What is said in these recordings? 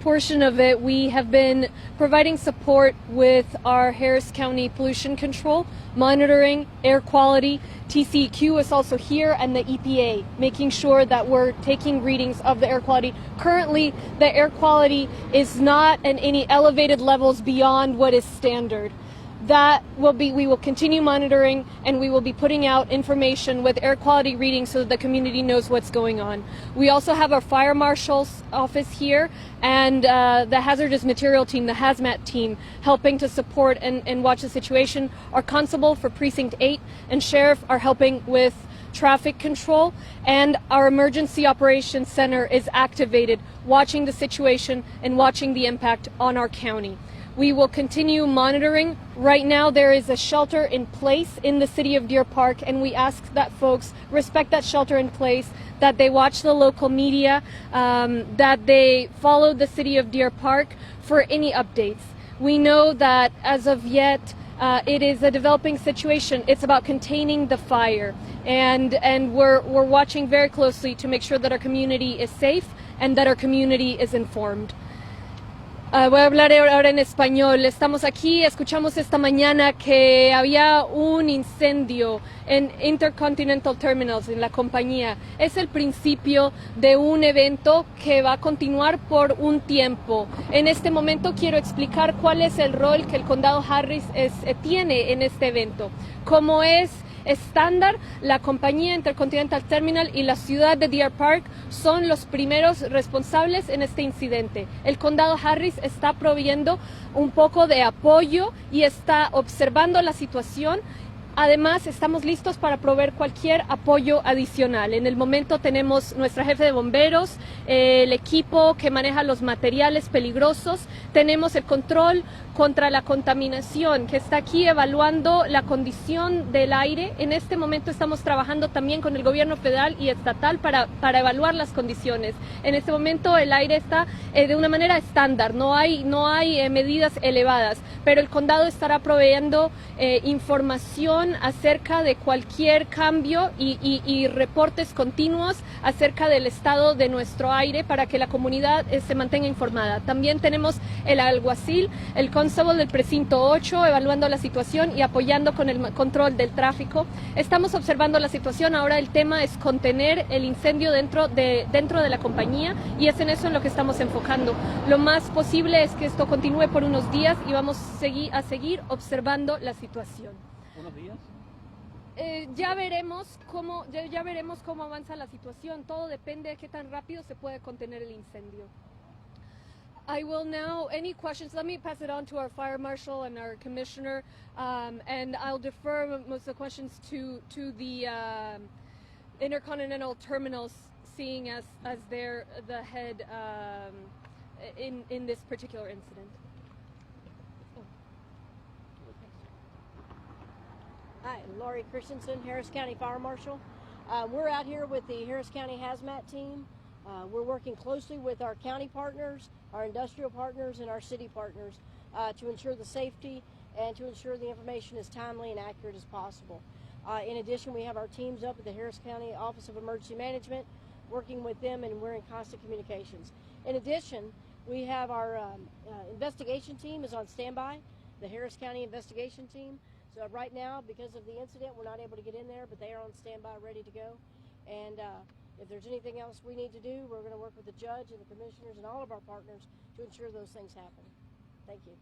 portion of it, we have been providing support with our Harris County Pollution Control, monitoring air quality. TCEQ is also here, and the EPA, making sure that we're taking readings of the air quality. Currently, the air quality is not at any elevated levels beyond what is standard. We will continue monitoring, and we will be putting out information with air quality readings so that the community knows what's going on. We also have our fire marshal's office here and the hazardous material team, the hazmat team, helping to support and watch the situation. Our constable for Precinct 8 and sheriff are helping with traffic control, and our emergency operations center is activated, watching the situation and watching the impact on our county. We will continue monitoring. Right now there is a shelter in place in the city of Deer Park, and we ask that folks respect that shelter in place, that they watch the local media, that they follow the city of Deer Park for any updates. We know that as of yet it is a developing situation. It's about containing the fire, and we're watching very closely to make sure that our community is safe and that our community is informed. Voy a hablar ahora en español. Estamos aquí, escuchamos esta mañana que había un incendio en Intercontinental Terminals, en la compañía. Es el principio de un evento que va a continuar por un tiempo. En este momento quiero explicar cuál es el rol que el condado Harris tiene en este evento. Como es estándar, la compañía Intercontinental Terminal y la ciudad de Deer Park son los primeros responsables en este incidente. El condado Harris está proveyendo un poco de apoyo y está observando la situación. Además, estamos listos para proveer cualquier apoyo adicional. En el momento tenemos nuestra jefe de bomberos, el equipo que maneja los materiales peligrosos, tenemos el control contra la contaminación que está aquí evaluando la condición del aire. En este momento estamos trabajando también con el gobierno federal y estatal para evaluar las condiciones. En este momento el aire está de una manera estándar, no hay medidas elevadas, pero el condado estará proveyendo información acerca de cualquier cambio y reportes continuos acerca del estado de nuestro aire para que la comunidad se mantenga informada. También tenemos el alguacil, el constable del precinto 8 evaluando la situación y apoyando con el control del tráfico. Estamos observando la situación. Ahora el tema es contener el incendio dentro de la compañía, y es en eso en lo que estamos enfocando. Lo más posible es que esto continúe por unos días y vamos a seguir observando la situación. ¿Unos días? Ya veremos cómo avanza la situación. Todo depende de qué tan rápido se puede contener el incendio. I will now, any questions, let me pass it on to our fire marshal and our commissioner, and I'll defer most of the questions to the Intercontinental Terminals, seeing as they're the head in this particular incident. Hi, Laurie Christensen, Harris County Fire Marshal. We're out here with the Harris County Hazmat team. We're working closely with our county partners, our industrial partners, and our city partners to ensure the safety and to ensure the information is timely and accurate as possible. In addition, we have our teams up at the Harris County Office of Emergency Management, working with them, and we're in constant communications. In addition, we have our investigation team is on standby, the Harris County investigation team. So right now, because of the incident, we're not able to get in there, but they are on standby, ready to go. And if there's anything else we need to do, we're going to work with the judge and the commissioners and all of our partners to ensure those things happen. Thank you.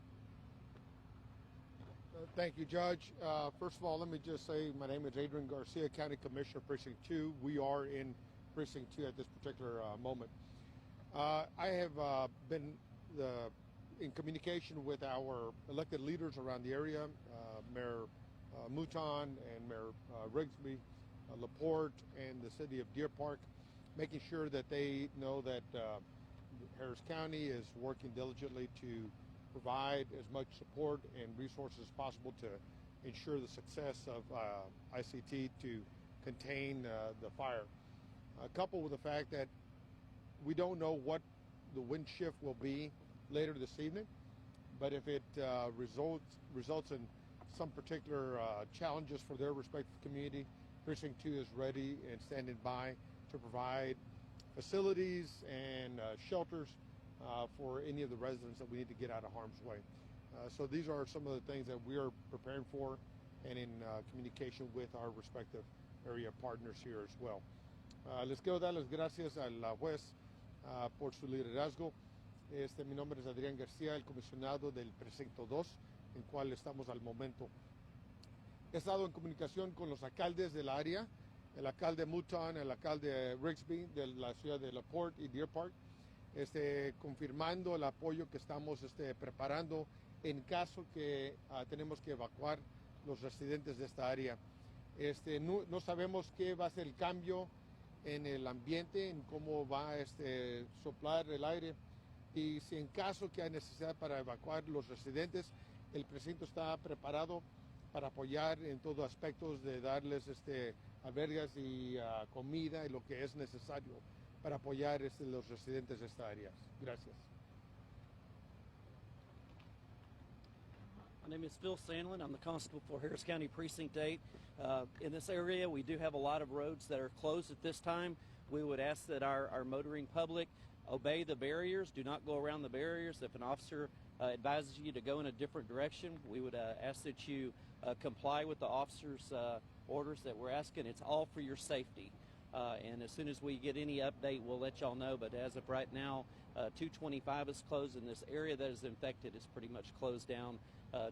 Thank you, Judge. First of all, let me just say my name is Adrian Garcia, County Commissioner, Precinct 2. We are in Precinct 2 at this particular moment. I have been in communication with our elected leaders around the area, Mayor Mouton and Mayor Rigsby, LaPorte, and the city of Deer Park, making sure that they know that Harris County is working diligently to provide as much support and resources as possible to ensure the success of ICT to contain the fire. Coupled with the fact that we don't know what the wind shift will be later this evening, but if it results in some particular challenges for their respective community, Precinct 2 is ready and standing by to provide facilities and shelters for any of the residents that we need to get out of harm's way. So these are some of the things that we are preparing for and in communication with our respective area partners here as well. Les quiero dar las gracias al juez por su liderazgo. Mi nombre es Adrián García, el comisionado del precinto 2, en cual estamos al momento. He estado en comunicación con los alcaldes del área, el alcalde Mouton, el alcalde Rigsby de la ciudad de LaPorte y Deer Park, confirmando el apoyo que estamos preparando en caso que tenemos que evacuar los residentes de esta área. No sabemos qué va a ser el cambio en el ambiente, en cómo va a soplar el aire, y si en caso que hay necesidad para evacuar los residentes, el precinto está preparado para apoyar en todos aspectos de darles albergas y comida y lo que es necesario para apoyar los residentes de esta área. Gracias. My name is Phil Sandlin. I'm the constable for Harris County Precinct 8. In this area, we do have a lot of roads that are closed at this time. We would ask that our motoring public obey the barriers, do not go around the barriers. If an officer advises you to go in a different direction, we would ask that you comply with the officer's orders that we're asking. It's all for your safety. And as soon as we get any update, we'll let y'all know. But as of right now, 225 is closed, and this area that is infected is pretty much closed down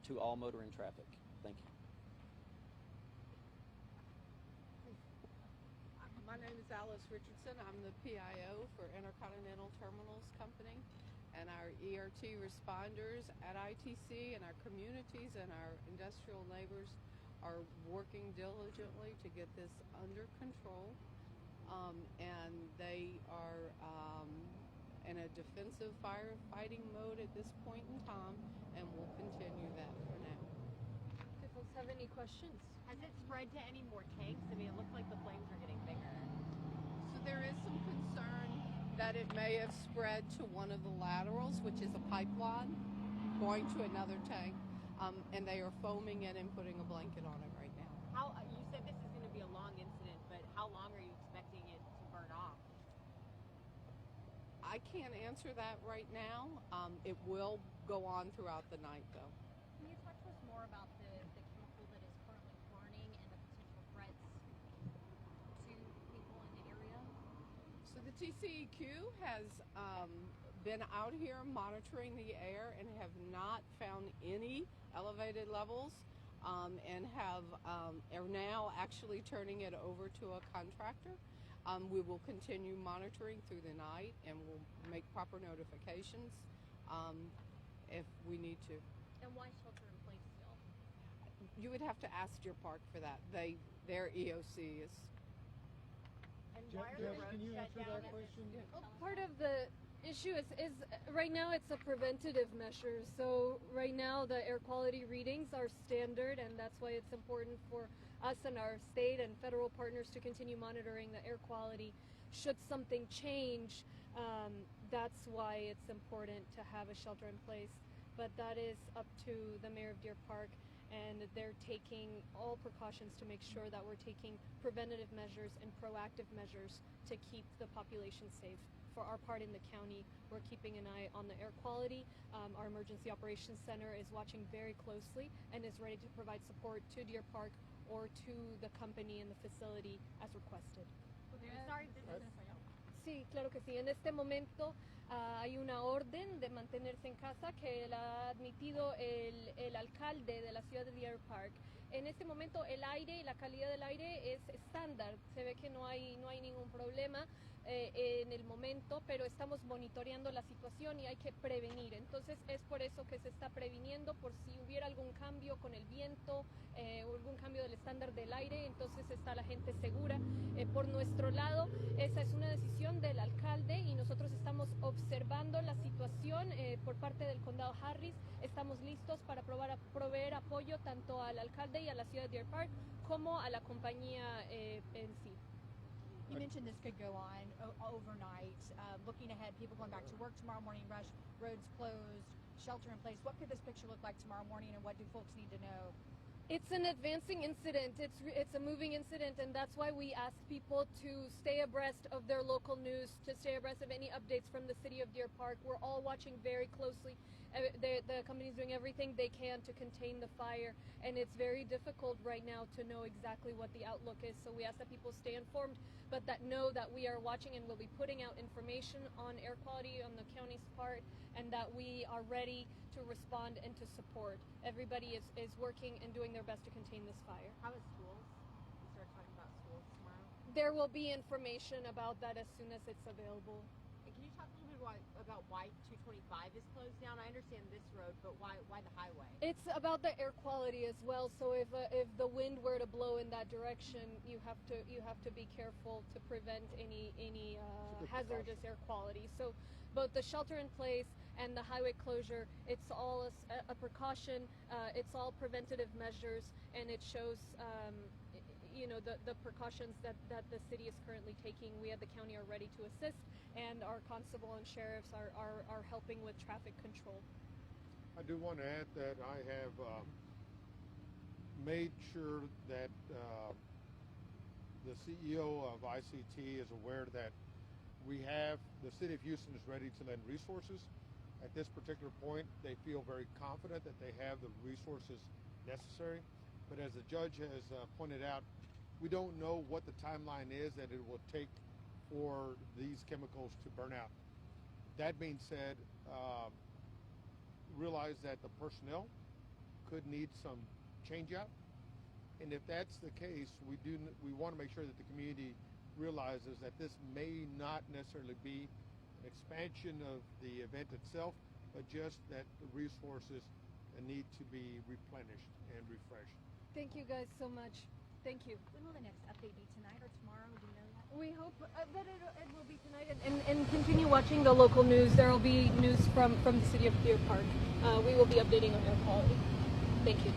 to all motoring traffic. Thank you. My name is Alice Richardson. I'm the PIO for Intercontinental Terminals Company, and our ERT responders at ITC and our communities and our industrial neighbors are working diligently to get this under control. And they are in a defensive firefighting mode at this point in time, and we'll continue that for now. Do folks have any questions? Has it spread to any more tanks? I mean, it looks like the flames are getting bigger. So there is some concern that it may have spread to one of the laterals, which is a pipeline going to another tank, and they are foaming it and putting a blanket on it right now. You said this is going to be a long incident, but how long are you expecting it to burn off? I can't answer that right now. It will go on throughout the night, though. Can you talk to us more about the chemical that is currently burning and the potential threats to people in the area? So the TCEQ has been out here monitoring the air and have not found any elevated levels, and are now actually turning it over to a contractor. We will continue monitoring through the night, and we'll make proper notifications if we need to. And why shelter in place still? You would have to ask Deer Park for that. Their EOC is. And why are the roads can you shut answer down that at this question? Well, part of the issue is right now it's a preventative measure. So right now the air quality readings are standard, and that's why it's important for us and our state and federal partners to continue monitoring the air quality. Should something change, that's why it's important to have a shelter in place. But that is up to the mayor of Deer Park, and they're taking all precautions to make sure that we're taking preventative measures and proactive measures to keep the population safe. For our part in the county, we're keeping an eye on the air quality. Our Emergency Operations Center is watching very closely and is ready to provide support to Deer Park or to the company and the facility as requested. Sorry, this is in español. Sí, claro que sí. En este momento hay una orden de mantenerse en casa que la ha admitido el alcalde de la ciudad de Deer Park. En este momento el aire y la calidad del aire es estándar. Se ve que no hay ningún problema en el momento, pero estamos monitoreando la situación y hay que prevenir. Entonces es por eso que se está previniendo, por si hubiera algún cambio con el viento o algún cambio del estándar del aire, entonces está la gente segura. Por nuestro lado, esa es una decisión del alcalde y nosotros estamos observando la situación por parte del condado Harris. Estamos listos para proveer apoyo tanto al alcalde y a la ciudad de Deer Park como a la compañía en sí. You mentioned this could go on overnight. Looking ahead, people going back to work tomorrow morning, rush, roads closed, shelter in place. What could this picture look like tomorrow morning, and what do folks need to know? It's an advancing incident. It's a moving incident, and that's why we ask people to stay abreast of their local news, to stay abreast of any updates from the city of Deer Park. We're all watching very closely. The company's doing everything they can to contain the fire, and it's very difficult right now to know exactly what the outlook is. So we ask that people stay informed, but that know that we are watching and we'll be putting out information on air quality on the county's part, and that we are ready to respond and to support. Everybody is working and doing their best to contain this fire. How is schools? We start talking about schools tomorrow. There will be information about that as soon as it's available. And can you talk a little bit about why 225 is closed down? I understand this road, but why the highway? It's about the air quality as well. So if the wind were to blow in that direction, you have to be careful to prevent any hazardous air quality. So both the shelter in place and the highway closure, it's all a precaution. It's all preventative measures, and it shows the precautions that the city is currently taking. We at the county are ready to assist, and our constable and sheriffs are helping with traffic control. I do want to add that I have made sure that the CEO of ICT is aware that the city of Houston is ready to lend resources. At this particular point, they feel very confident that they have the resources necessary. But as the judge has pointed out, we don't know what the timeline is that it will take for these chemicals to burn out. That being said, realize that the personnel could need some change out. And if that's the case, we want to make sure that the community realizes that this may not necessarily be an expansion of the event itself, but just that the resources need to be replenished and refreshed. Thank you guys so much. Thank you. When will the next update be, tonight or tomorrow? Do you know that? We hope that it will be tonight, and continue watching the local news. There will be news from the city of Deer Park. We will be updating on air quality. Thank you.